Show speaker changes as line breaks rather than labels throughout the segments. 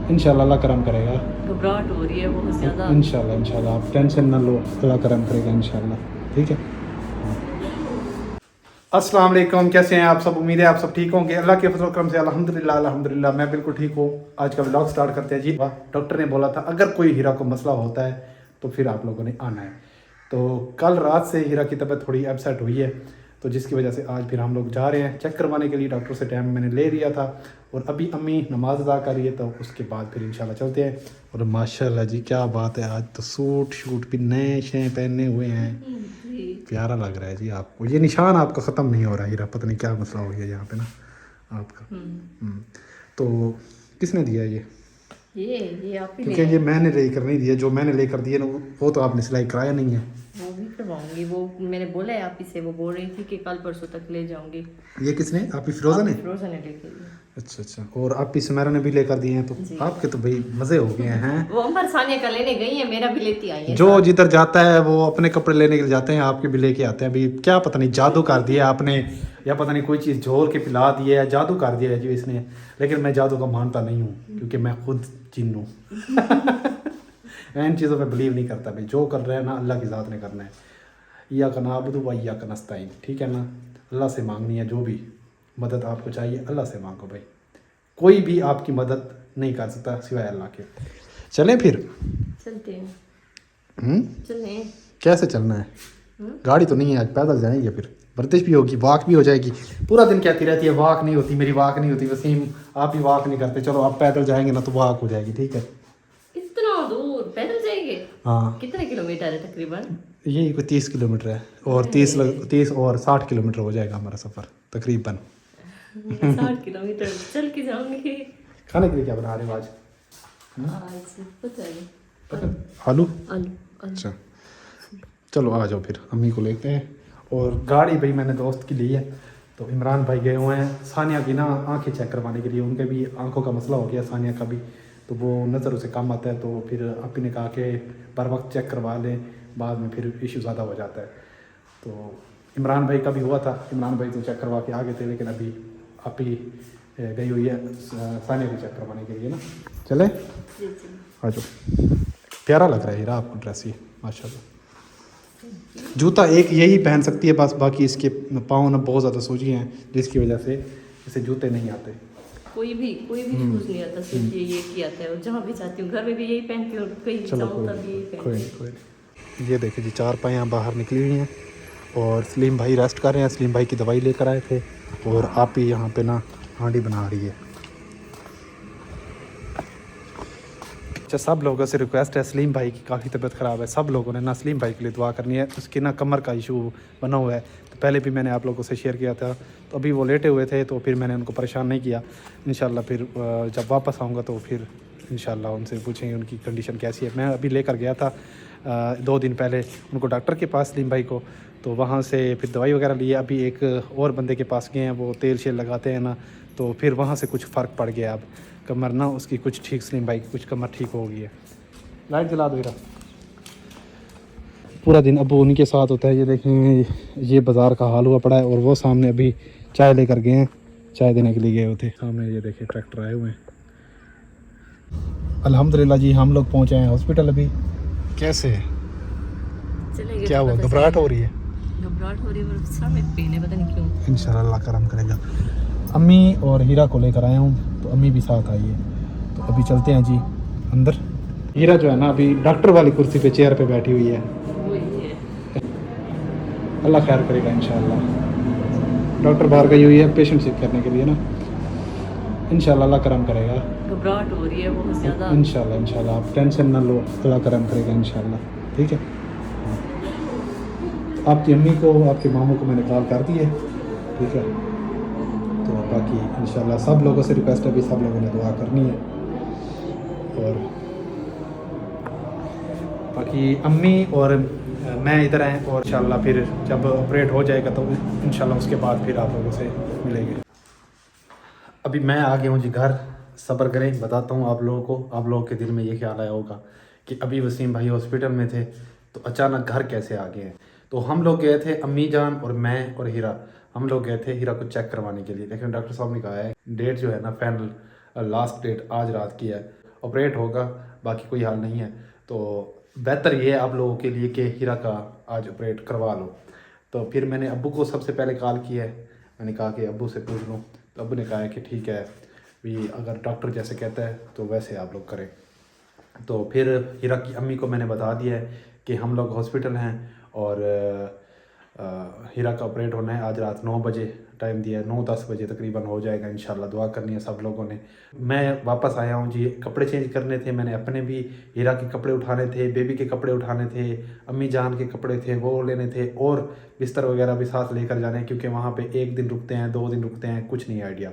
इंशाल्लाह अल्लाह करम करेगा।
घबराहट हो रही है बहुत ज़्यादा।
इंशाल्लाह आप टेंशन ना लो, अल्लाह करम करेगा इंशाल्लाह। ठीक है। अस्सलाम वालेकुम, कैसे हैं आप सब? उम्मीद है आप सब ठीक होंगे। अल्लाह के फजल करम से अल्हम्दुलिल्लाह मैं बिल्कुल ठीक हूँ। आज का व्लॉग स्टार्ट करते हैं जी। डॉक्टर ने बोला था अगर कोई हीरा को मसला होता है तो फिर आप लोगों ने आना है। तो कल रात से हीरा की तबीयत थोड़ी अपसेट हुई है, तो जिसकी वजह से आज फिर हम लोग जा रहे हैं चेक करवाने के लिए। डॉक्टर से टाइम मैंने ले लिया था और अभी अम्मी नमाज अदा कर रही है, तो उसके बाद फिर इंशाल्लाह चलते हैं। और माशाल्लाह जी क्या बात है, आज तो सूट शूट भी नए शे पहने हुए हैं, प्यारा लग रहा है जी आपको। ये निशान आपका ख़त्म नहीं हो रहा हीरा, पता नहीं क्या मसला हो गया यहाँ पे ना आपका। तो किसने दिया
ये आप ही
क्योंकि ये मैंने लेकर नहीं दिया, जो मैंने लेकर दिया ना वो तो आपने सिलाई कराया नहीं है।
वो भी करवाऊंगी, वो मैंने बोला है आप ही से, वो बोल रही थी कि कल परसों तक ले जाऊंगी।
ये किसने? आप ही फिरोजा ने?
फिरोजा ने लेके दिए।
अच्छा, और आप ही सुमेरा ने भी लेकर दिए हैं, तो आपके तो भाई मज़े हो गए हैं।
वो अंबर सानिया का लेने गई है, मेरा भी लेती आई है।
जो जिधर जाता है वो अपने कपड़े लेने के लिए जाते हैं, आपके भी लेके आते हैं। अभी क्या पता नहीं जादू कर दिया आपने, या पता नहीं कोई चीज़ झोल के पिला दी है, जादू कर दिया है जी इसने। लेकिन मैं जादू का मानता नहीं हूँ, क्योंकि मैं खुद जिन हूँ। मैं इन चीज़ों पे बिलीव नहीं करता भाई। जो कर रहे हैं ना अल्लाह की ज़ात ने करना है। या का नाबुदु व या का नस्ताइन, ठीक है ना। अल्लाह से मांगनी है, जो भी मदद आपको चाहिए अल्लाह से मांगो भाई। कोई भी आपकी मदद नहीं कर सकता सिवाय अल्लाह के। चलें फिर?
चलते हैं।
चलें। कैसे चलना है? गाड़ी तो नहीं है, आज पैदल जाएंगे। फिर वर्जिश भी होगी, वॉक भी हो जाएगी। पूरा दिन कहती रहती है वॉक नहीं होती मेरी, वॉक नहीं होती। वसीम आप ही वॉक नहीं करते, चलो आप पैदल जाएंगे ना तो वॉक हो जाएगी, ठीक है।
इतना दूर पैदल जाएंगे?
हाँ।
कितने किलोमीटर है तकरीबन?
यही कोई 30 किलोमीटर है, और 30 और 60 किलोमीटर हो जाएगा हमारा सफ़र तकरीबन।
60 किलोमीटर चल के जाऊंगी।
खाने के लिए क्या बना रहे हो आज?
पता नहीं,
आलू।
आलू।
अच्छा चलो आ जाओ फिर, अम्मी को लेते हैं। और गाड़ी भाई मैंने दोस्त की ली है, तो इमरान भाई गए हुए हैं सानिया की ना आंखें चेक करवाने के लिए। उनके भी आंखों का मसला हो गया, सानिया का भी, तो वो नज़र उसे कम आता है। तो फिर अपी ने कहा कि बर वक्त चेक करवा लें, बाद में फिर इशू ज़्यादा हो जाता है। तो इमरान भाई का भी हुआ था, इमरान भाई तो चेक करवा के आ गए थे, लेकिन अभी अपी गई हुई है सानिया की चेक करवाने के लिए ना। चले आ जाओ। प्यारा लग रहा है हीरा आपको ड्रेस, ये माशाल्लाह। जूता एक यही पहन सकती है बस, बाकी इसके पाँव ना बहुत ज़्यादा सूजी हैं, जिसकी वजह से इसे जूते नहीं आते।
कोई भी शूज़ नहीं आता, सिर्फ ये किया आता है। और जहाँ भी जाती हूँ घर में भी यही पहनती हूँ, कहीं जाऊँ तब यही पहनती हूँ।
ये देखिए जी, 4 पायाँ बाहर निकली हुई हैं और सलीम भाई रेस्ट कर रहे हैं। सलीम भाई की दवाई लेकर आए थे, और आप ही यहाँ पे ना हांडी बना रही है। अच्छा, सब लोगों से रिक्वेस्ट है, सलीम भाई की काफ़ी तबीयत ख़राब है, सब लोगों ने ना सलीम भाई के लिए दुआ करनी है। उसकी ना कमर का इशू बना हुआ है, तो पहले भी मैंने आप लोगों से शेयर किया था। तो अभी वो लेटे हुए थे, तो फिर मैंने उनको परेशान नहीं किया। इंशाल्लाह फिर जब वापस आऊँगा तो फिर इंशाल्लाह उनसे पूछेंगे उनकी कंडीशन कैसी है। मैं अभी लेकर गया था 2 दिन पहले उनको डॉक्टर के पास, सलीम भाई को, तो वहाँ से फिर दवाई वगैरह लिए। अभी एक और बंदे के पास गए हैं, वो तेल शेल लगाते हैं ना, तो फिर वहाँ से कुछ फ़र्क पड़ गया। अब कमर ना उसकी कुछ ठीक, सलीम भाई की कुछ कमर ठीक हो गई है। लाइट जला दो। पूरा दिन अब उन्हीं के साथ होता है। ये देखें, ये बाज़ार का हाल हुआ पड़ा है, और वो सामने अभी चाय लेकर गए हैं, चाय देने के लिए गए होते। सामने ये देखें ट्रैक्टर आए हुए हैं। अल्हम्दुलिल्लाह जी हम लोग पहुँचे हैं हॉस्पिटल। अभी कैसे है, क्या हुआ? घबराहट हो रही है?
घबराहट हो रही है, सर में पेन है, पता नहीं क्यों।
इंशाल्लाह अल्लाह करम करेगा। अम्मी और हीरा को लेकर आया हूँ, तो अम्मी भी साथ आई है। तो अभी चलते हैं जी अंदर। हीरा जो है ना अभी डॉक्टर वाली कुर्सी पे, चेयर पे बैठी हुई है। अल्लाह खैर करेगा इंशाल्लाह। डॉक्टर बाहर गई हुई है पेशेंट चेक करने के लिए ना, इंशाल्लाह अल्लाह करम करेगा।
घबराहट हो रही है बहुत ज़्यादा।
इंशाल्लाह आप टेंशन ना लो, अल्लाह करम करेगा इंशाल्लाह, ठीक है। आपकी अम्मी को, आपके मामू को मैंने कॉल कर दी है, ठीक है। तो बाकी इंशाल्लाह सब लोगों से रिक्वेस्ट है, अभी सब लोगों ने दुआ करनी है। और बाकी अम्मी और मैं इधर हैं, और इंशाल्लाह फिर जब ऑपरेट हो जाएगा तो इंशाल्लाह उसके बाद फिर आप लोगों से मिलेंगे। अभी मैं आ गया हूँ जी घर। सब्र करें, बताता हूँ आप लोगों को। आप लोगों के दिल में ये ख्याल आया होगा कि अभी वसीम भाई हॉस्पिटल में थे, तो अचानक घर कैसे आ गए हैं। तो हम लोग गए थे, अम्मी जान और मैं और हीरा, हम लोग गए थे हीरा को चेक करवाने के लिए। लेकिन डॉक्टर साहब ने कहा है डेट जो है ना फाइनल, लास्ट डेट आज रात की है, ऑपरेट होगा, बाकी कोई हाल नहीं है। तो बेहतर ये है आप लोगों के लिए कि हीरा का आज ऑपरेट करवा लो। तो फिर मैंने अब्बू को सबसे पहले कॉल किया है, मैंने कहा कि अब्बू से पूछ लूँ। तो अब्बू ने कहा है कि ठीक है भी, अगर डॉक्टर जैसे कहता है तो वैसे आप लोग करें। तो फिर हीरा की अम्मी को मैंने बता दिया है कि हम लोग हॉस्पिटल हैं और हीरा का ऑपरेट होना है आज रात 9 बजे टाइम दिया है, 9-10 बजे तकरीबन हो जाएगा इंशाल्लाह। दुआ करनी है सब लोगों ने। मैं वापस आया हूँ जी, कपड़े चेंज करने थे, मैंने अपने भी हीरा के कपड़े उठाने थे, बेबी के कपड़े उठाने थे, अम्मी जान के कपड़े थे वो लेने थे, और बिस्तर वगैरह भी साथ लेकर जाने हैं क्योंकि वहाँ पे 1 दिन रुकते हैं 2 दिन रुकते हैं, कुछ नहीं आइडिया।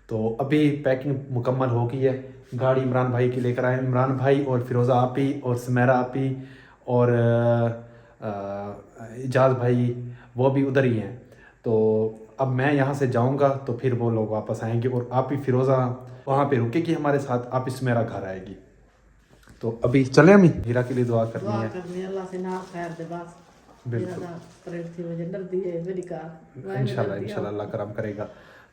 तो अभी पैकिंग मुकम्मल हो गई है, गाड़ी इमरान भाई की लेकर आए, इमरान भाई और फिरोज़ा आपी और सुमेरा आपी और इजाज़ भाई वो भी उधर ही हैं। तो अब मैं यहाँ से जाऊँगा तो फिर वो लोग वापस आएंगे और आप ही फिरोज़ा वहाँ पे रुकेगी हमारे साथ, आप ही मेरा घर आएगी। तो अभी चले हम हीरा के लिए दुआ करनी है।
अल्लाह से ना खैर दे बस।
बिल्कुल
थी मुझे डर दी है मेरी कार
इंशाल्लाह अल्लाह करम करेगा।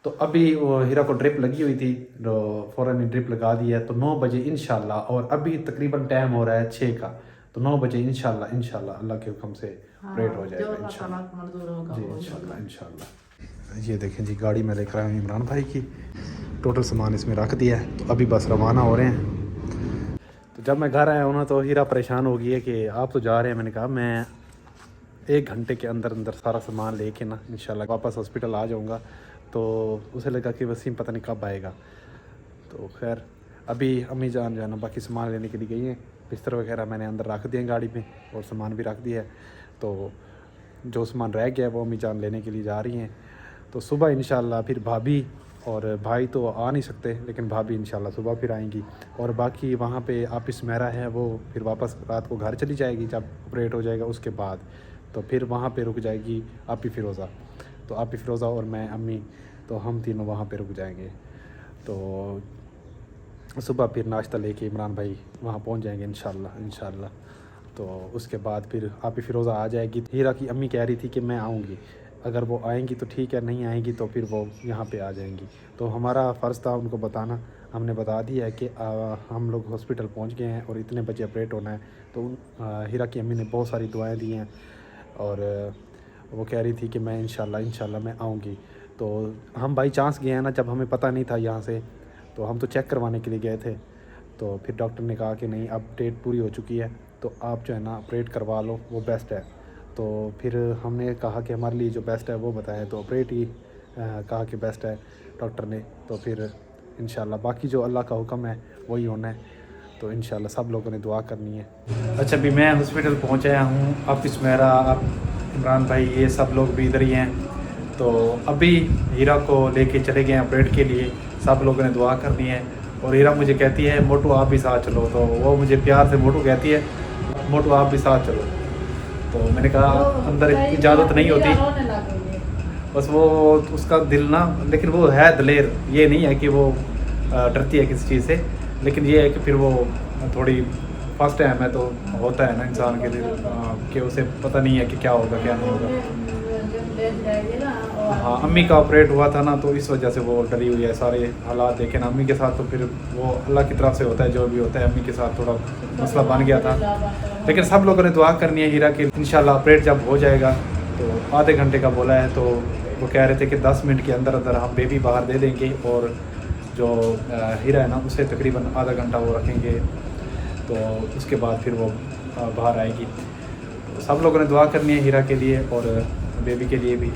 तो अभी वो हीरा को ड्रिप लगी हुई थी, तो फ़ौरन ही ड्रिप लगा दी है। तो 9 बजे इंशाल्लाह, और अभी तकरीबन टाइम हो रहा है 6 का, तो 9 बजे इंशाल्लाह अल्लाह के हुक्म से ऑपरेट हो जाएगा इंशाल्लाह जी, इंशाल्लाह। ये देखें जी, गाड़ी में लेकर आया हूँ इमरान भाई की, टोटल सामान इसमें रख दिया है। तो अभी बस रवाना हो रहे हैं। तो जब मैं घर आया हूँ ना तो हीरा परेशान हो गई है कि आप तो जा रहे हैं। मैंने कहा मैं 1 घंटे के अंदर अंदर सारा सामान लेके ना इंशाल्लाह वापस हॉस्पिटल आ जाऊँगा। तो उसे लगा कि वसीम पता नहीं कब आएगा। तो खैर अभी अम्मी जान जाना बाकी सामान लेने के लिए गई हैं, बिस्तर वगैरह मैंने अंदर रख दिए गाड़ी में और सामान भी रख दिया है। तो जो सामान रह गया है वो अम्मी जान लेने के लिए जा रही हैं। तो सुबह इंशाल्लाह फिर भाभी और भाई तो आ नहीं सकते, लेकिन भाभी इंशाल्लाह सुबह फिर आएंगी। और बाकी वहाँ पे आप सुमेरा है वो फिर वापस रात को घर चली जाएगी जब ऑपरेट हो जाएगा उसके बाद। तो फिर वहाँ पे रुक जाएगी आप ही फिरोज़ा। तो आप ही फिरोज़ा और मैं अम्मी, तो हम तीनों वहाँ पे रुक जाएंगे। तो सुबह फिर नाश्ता लेके इमरान भाई वहाँ पहुँच जाएंगे इंशाल्लाह। तो उसके बाद फिर आप ही फिरोज़ा आ जाएगी। हीरा की अम्मी कह रही थी कि मैं आऊँगी, अगर वो आएंगी तो ठीक है, नहीं आएंगी तो फिर वो यहाँ पे आ जाएंगी। तो हमारा फ़र्ज़ था उनको बताना, हमने बता दिया है कि हम लोग हॉस्पिटल पहुँच गए हैं और इतने बजे ऑपरेट होना है। तो हीरा की अम्मी ने बहुत सारी दुआएं दी हैं और वो कह रही थी कि मैं इंशाल्लाह मैं आऊँगी। तो हम बाई चांस गए हैं ना, जब हमें पता नहीं था यहाँ से, तो हम तो चेक करवाने के लिए गए थे। तो फिर डॉक्टर ने कहा कि नहीं अब डेट पूरी हो चुकी है, तो आप जो है ना ऑपरेट करवा लो, वो बेस्ट है। तो फिर हमने कहा कि हमारे लिए जो बेस्ट है वो बताएं, तो ऑपरेट ही कहा कि बेस्ट है डॉक्टर ने। तो फिर इंशाल्लाह बाकी जो अल्लाह का हुक्म है वही होना है। तो इंशाल्लाह सब लोगों ने दुआ करनी है। अच्छा अभी मैं हॉस्पिटल पहुँच आया हूँ, आप सुमेरा, आप इमरान भाई, ये सब लोग भी इधर ही हैं। तो अभी हीरा को लेके चले गए हैं ऑपरेट के लिए, सब लोगों ने दुआ करनी है। और हीरा मुझे कहती है मोटू आप भी साथ चलो, तो वो मुझे प्यार से मोटू कहती है मोटू आप भी साथ चलो। तो मैंने कहा अंदर इजाज़त नहीं होती, बस वो उसका दिल ना, लेकिन वो है दलेर, ये नहीं है कि वो डरती है किसी चीज़ से, लेकिन ये है कि फिर वो थोड़ी फर्स्ट टाइम है तो होता है ना इंसान के दिल कि उसे पता नहीं है कि क्या होगा क्या नहीं होगा। हाँ अम्मी का ऑपरेट हुआ था ना, तो इस वजह से वो डरी हुई है। सारे हालात देखे ना अम्मी के साथ, तो फिर वो अल्लाह की तरफ से होता है जो भी होता है। अम्मी के साथ थोड़ा मसला बन गया था, लेकिन सब लोगों ने दुआ करनी है हीरा की। इंशाल्लाह ऑपरेट जब हो जाएगा तो आधे घंटे का बोला है, तो वो कह रहे थे कि 10 मिनट के अंदर अंदर हम बेबी बाहर दे देंगे और जो हीरा है ना उसे तकरीबन आधा घंटा वो रखेंगे, तो उसके बाद फिर वो बाहर आएगी। तो सब लोगों ने दुआ करनी है हीरा के लिए और बेबी के लिए भी।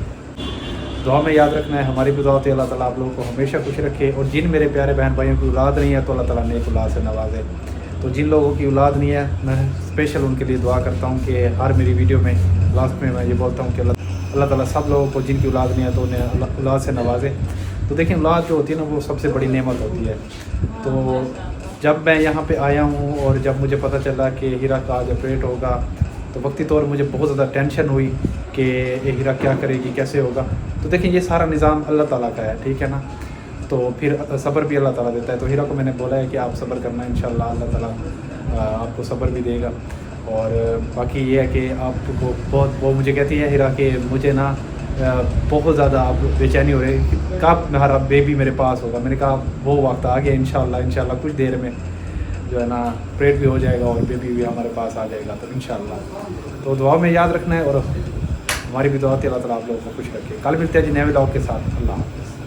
दुआ में याद रखना है, हमारी दुआ होती है अल्लाह ताला आप लोगों को हमेशा खुश रखे। और जिन मेरे प्यारे बहन भाइयों की औलाद नहीं है तो अल्लाह ताला नेक औलाद से नवाजे। तो जिन लोगों की औलाद नहीं है मैं स्पेशल उनके लिए दुआ करता हूँ कि हर मेरी वीडियो में लास्ट में मैं ये बोलता हूँ कि अल्लाह ताला सब लोगों को जिनकी औलाद नहीं है तो उन्हें औलाद से नवाजे। तो देखिए औलाद जो होती है ना वो सबसे बड़ी नेमत होती है। तो जब मैं यहाँ पे आया हूँ और जब मुझे पता चला कि हीरा का आज ऑपरेट होगा, तो वक्ती तौर मुझे बहुत ज़्यादा टेंशन हुई कि ये हीरा क्या करेगी, कैसे होगा। तो देखिए ये सारा निज़ाम अल्लाह ताला का है, ठीक है ना। तो फिर सब्र भी अल्लाह ताला देता है। तो हीरा को मैंने बोला है कि आप सब्र करना, इंशाल्लाह अल्लाह ताला आपको सब्र भी देगा। और बाकी ये है कि आपको बहुत वो मुझे कहती है हीरा कि मुझे ना बहुत ज़्यादा आप बेचैनी हो रही है, कब हमारा बेबी मेरे पास होगा। मैंने कहा वो वक्त आ गया इंशाल्लाह कुछ देर में। जो है ना प्रेड भी हो जाएगा और बेबी भी हमारे पास आ जाएगा, तो इंशाल्लाह तो दुआ में याद रखना है और हमारी भी दुआ होती है अल्लाह ताला आप लोगों को खुश रखे। कल मिलते हैं जी नए व्लॉग के साथ। अल्लाह हाफ़िज़।